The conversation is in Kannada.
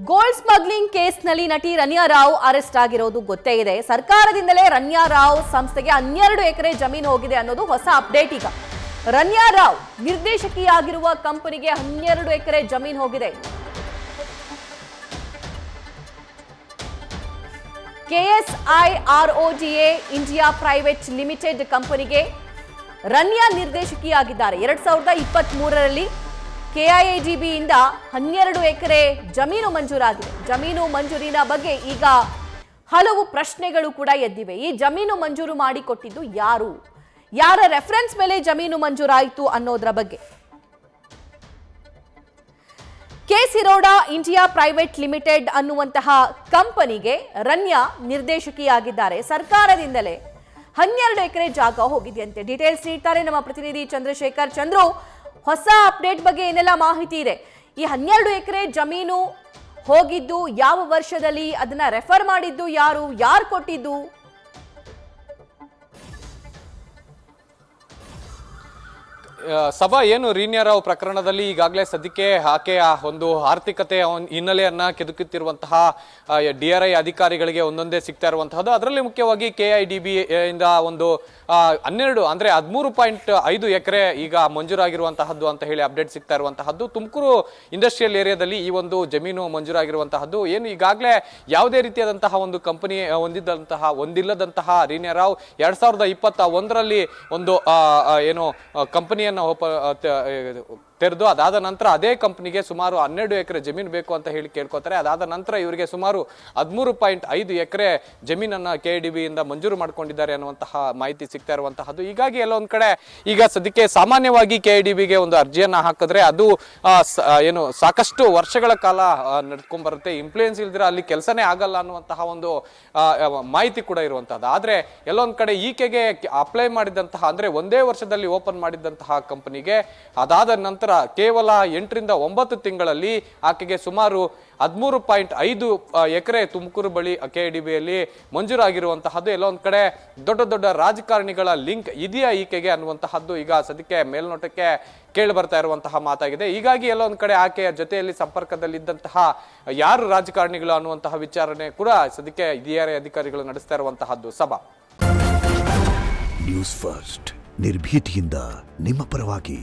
ಗೋಲ್ಡ್ ಸ್ಮಗ್ಲಿಂಗ್ ಕೇಸ್ನಲ್ಲಿ ನಟಿ ರನ್ಯಾ ರಾವ್ ಅರೆಸ್ಟ್ ಆಗಿರೋದು ಗೊತ್ತೇ ಇದೆ. ಸರ್ಕಾರದಿಂದಲೇ ರನ್ಯಾ ರಾವ್ ಸಂಸ್ಥೆಗೆ 12 ಎಕರೆ ಜಮೀನು ಹೋಗಿದೆ ಅನ್ನೋದು ಹೊಸ ಅಪ್ಡೇಟ್. ಈಗ ರನ್ಯಾ ರಾವ್ ನಿರ್ದೇಶಕಿಯಾಗಿರುವ ಕಂಪನಿಗೆ 12 ಎಕರೆ ಜಮೀನು ಹೋಗಿದೆ. KSIRODA ಇಂಡಿಯಾ ಪ್ರೈವೇಟ್ ಲಿಮಿಟೆಡ್ ಕಂಪನಿಗೆ ರನ್ಯಾ ನಿರ್ದೇಶಕಿಯಾಗಿದ್ದಾರೆ. 2023ರಲ್ಲಿ KIADB ಇಂದ 12 ಎಕರೆ ಜಮೀನು ಮಂಜೂರಾಗಿದೆ. ಜಮೀನು ಮಂಜೂರಿನ ಬಗ್ಗೆ ಈಗ ಹಲವು ಪ್ರಶ್ನೆಗಳು ಕೂಡ ಎದ್ದಿವೆ. ಈ ಜಮೀನು ಮಂಜೂರು ಮಾಡಿಕೊಟ್ಟಿದ್ದು ಯಾರು, ಯಾರ ರೆಫರೆನ್ಸ್ ಮೇಲೆ ಜಮೀನು ಮಂಜೂರಾಯಿತು ಅನ್ನೋದರ ಬಗ್ಗೆ. KSIRODA ಇಂಡಿಯಾ ಪ್ರೈವೇಟ್ ಲಿಮಿಟೆಡ್ ಅನ್ನುವಂತಹ ಕಂಪನಿಗೆ ರನ್ಯಾ ನಿರ್ದೇಶಕಿಯಾಗಿದ್ದಾರೆ. ಸರ್ಕಾರದಿಂದಲೇ 12 ಎಕರೆ ಜಾಗ ಹೋಗಿದೆಯಂತೆ. ಡೀಟೇಲ್ಸ್ ನೀಡ್ತಾರೆ ನಮ್ಮ ಪ್ರತಿನಿಧಿ ಚಂದ್ರಶೇಖರ್. ಚಂದ್ರು, ಹೊಸ ಅಪ್ಡೇಟ್ ಬಗ್ಗೆ ಏನೆಲ್ಲ ಮಾಹಿತಿ ಇದೆ? ಈ 12 ಎಕರೆ ಜಮೀನು ಹೋಗಿದ್ದು ಯಾವ ವರ್ಷದಲ್ಲಿ, ಅದನ್ನ ರೆಫರ್ ಮಾಡಿದ್ದು ಯಾರು ಕೊಟ್ಟಿದ್ದು? ಸಭಾ ಏನು ರನ್ಯಾ ರಾವ್ ಪ್ರಕರಣದಲ್ಲಿ ಈಗಾಗಲೇ ಸದ್ಯಕ್ಕೆ ಆಕೆಯ ಒಂದು ಆರ್ಥಿಕತೆಯ ಹಿನ್ನೆಲೆಯನ್ನ ಕೆದಕುತ್ತಿರುವಂತಹ DRI ಅಧಿಕಾರಿಗಳಿಗೆ ಒಂದೊಂದೇ ಸಿಗ್ತಾ ಇರುವಂತಹದ್ದು. ಅದರಲ್ಲಿ ಮುಖ್ಯವಾಗಿ KIADB ಇಂದ ಒಂದು 12 ಅಂದ್ರೆ 13.5 ಎಕರೆ ಈಗ ಮಂಜೂರಾಗಿರುವಂತಹದ್ದು ಅಂತ ಹೇಳಿ ಅಪ್ಡೇಟ್ ಸಿಗ್ತಾ ಇರುವಂತಹದ್ದು. ತುಮಕೂರು ಇಂಡಸ್ಟ್ರಿಯಲ್ ಏರಿಯಾದಲ್ಲಿ ಈ ಒಂದು ಜಮೀನು ಮಂಜೂರಾಗಿರುವಂತಹದ್ದು. ಏನು ಈಗಾಗಲೇ ಯಾವುದೇ ರೀತಿಯಾದಂತಹ ಒಂದು ಕಂಪನಿ ಹೊಂದಿಲ್ಲದಂತಹ ರನ್ಯಾ ರಾವ್ 2021ರಲ್ಲಿ ಒಂದು ಏನು ಕಂಪನಿಯನ್ನ ತೆರೆದು ಅದಾದ ನಂತರ ಅದೇ ಕಂಪನಿಗೆ ಸುಮಾರು 12 ಎಕರೆ ಜಮೀನು ಬೇಕು ಅಂತ ಹೇಳಿ ಕೇಳ್ಕೊತಾರೆ. ಅದಾದ ನಂತರ ಇವರಿಗೆ ಸುಮಾರು 13.5 ಎಕರೆ ಜಮೀನನ್ನ KIADB ಇಂದ ಮಂಜೂರು ಮಾಡ್ಕೊಂಡಿದ್ದಾರೆ ಅನ್ನುವಂತಹ ಮಾಹಿತಿ ಸಿಗ್ತಾ ಇರುವಂತಹದ್ದು. ಹೀಗಾಗಿ ಎಲ್ಲೊಂದ್ ಕಡೆ ಈಗ ಸದ್ಯಕ್ಕೆ ಸಾಮಾನ್ಯವಾಗಿ KIADBಗೆ ಒಂದು ಅರ್ಜಿಯನ್ನ ಹಾಕಿದ್ರೆ ಅದು ಏನು ಸಾಕಷ್ಟು ವರ್ಷಗಳ ಕಾಲ ನಡ್ಕೊಂಡ್ ಬರುತ್ತೆ. ಇನ್ಫ್ಲೂಯೆನ್ಸ್ ಇಲ್ದಿರ ಅಲ್ಲಿ ಕೆಲಸನೇ ಆಗಲ್ಲ ಅನ್ನುವಂತಹ ಒಂದು ಮಾಹಿತಿ ಕೂಡ ಇರುವಂತಹದ್ದು. ಆದ್ರೆ ಎಲ್ಲೊಂದ್ ಕಡೆ ಈಕೆಗೆ ಅಪ್ಲೈ ಮಾಡಿದಂತಹ ಅಂದ್ರೆ ಒಂದೇ ವರ್ಷದಲ್ಲಿ ಓಪನ್ ಮಾಡಿದಂತಹ ಕಂಪನಿಗೆ ಅದಾದ ನಂತರ ಕೇವಲ 8 ರಿಂದ 9 ತಿಂಗಳಲ್ಲಿ ಆಕೆಗೆ ಸುಮಾರು 13.5 ಎಕರೆ ತುಮಕೂರು ಬಳಿ KIADBಯಲ್ಲಿ ಮಂಜೂರಾಗಿರುವಂತಹದ್ದು. ಎಲ್ಲೊಂದ್ ಕಡೆ ದೊಡ್ಡ ದೊಡ್ಡ ರಾಜಕಾರಣಿಗಳ ಲಿಂಕ್ ಇದೆಯಾ ಈಕೆಗೆ ಅನ್ನುವಂತಹದ್ದು ಈಗ ಸದ್ಯಕ್ಕೆ ಮೇಲ್ನೋಟಕ್ಕೆ ಕೇಳಿ ಬರ್ತಾ ಇರುವಂತಹ ಮಾತಾಗಿದೆ. ಹೀಗಾಗಿ ಎಲ್ಲೊಂದ್ ಕಡೆ ಆಕೆಯ ಜೊತೆಯಲ್ಲಿ ಸಂಪರ್ಕದಲ್ಲಿದ್ದಂತಹ ಯಾರು ರಾಜಕಾರಣಿಗಳು ಅನ್ನುವಂತಹ ವಿಚಾರಣೆ ಕೂಡ ಸದ್ಯಕ್ಕೆ DRI ಅಧಿಕಾರಿಗಳು ನಡೆಸ್ತಾ ಇರುವಂತಹದ್ದು. ಸಭಾ ನ್ಯೂಸ್ ಫಸ್ಟ್ ನಿರ್ಭೀತಿಯಿಂದ ನಿಮ್ಮ ಪರವಾಗಿ.